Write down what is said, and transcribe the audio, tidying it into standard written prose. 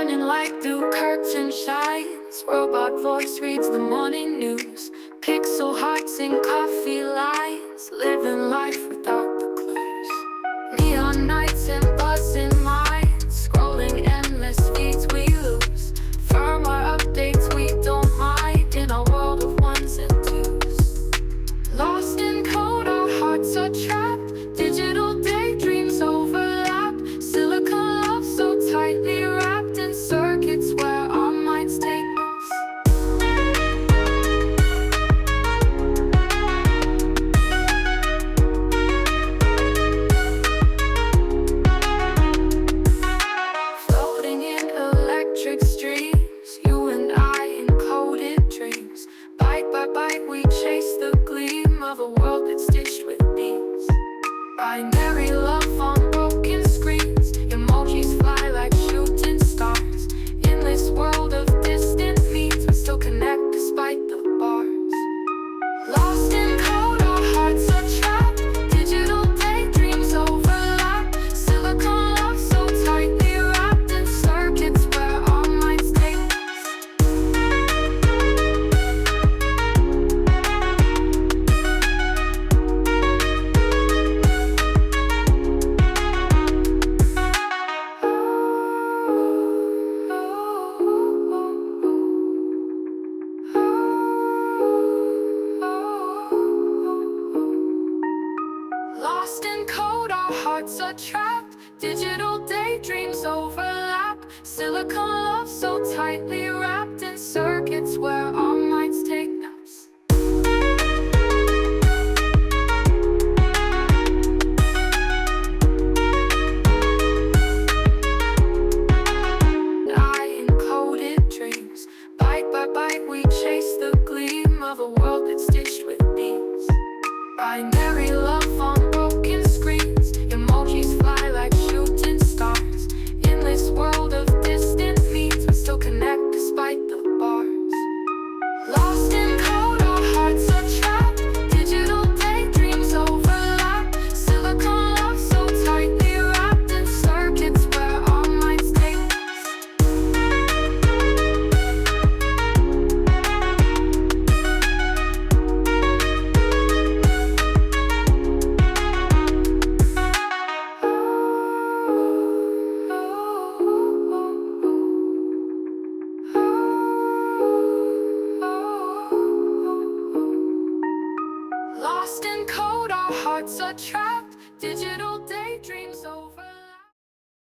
Morning light through curtain shines. Robot voice reads the morning news. Pixel hearts in coffee lines. Living life without the clues. Neon nights and buzzing minds. Scrolling endless feeds we lose. Firmware updates we don't mind. In a world of ones and twos. Lost in code, our hearts are trapped. Digital daydreams overlap. Silicon love so tightly wrapped in circuits where our minds take us. Floating in electric streams, you and I encoded dreams. Bite by bite we chase the gleam of a world that's stitched with beams. Binary love on broken screens. Emojis fly like shooting stars. In this world of distant means, we still connect despite the bars. Lost in code, our hearts are trapped. Digital daydreams overlap. Silicon love so tightly wrapped in circuits where our minds take us. Lost in code, our hearts are trapped. Digital daydreams overlap. Silicon love so tightly wrapped in circuits where our minds take naps. I encoded dreams. Bite by bite we chase the gleam of a world that's stitched with beams. Binary love on broken screens. Emojis fly like shooting stars. In this world of distant means, we still connect despite the bars. Lost in code, our hearts are trapped. Digital daydreams overlap. Silicon love so tightly wrapped in circuits where our minds take us. Lost in code, our hearts are trapped. Digital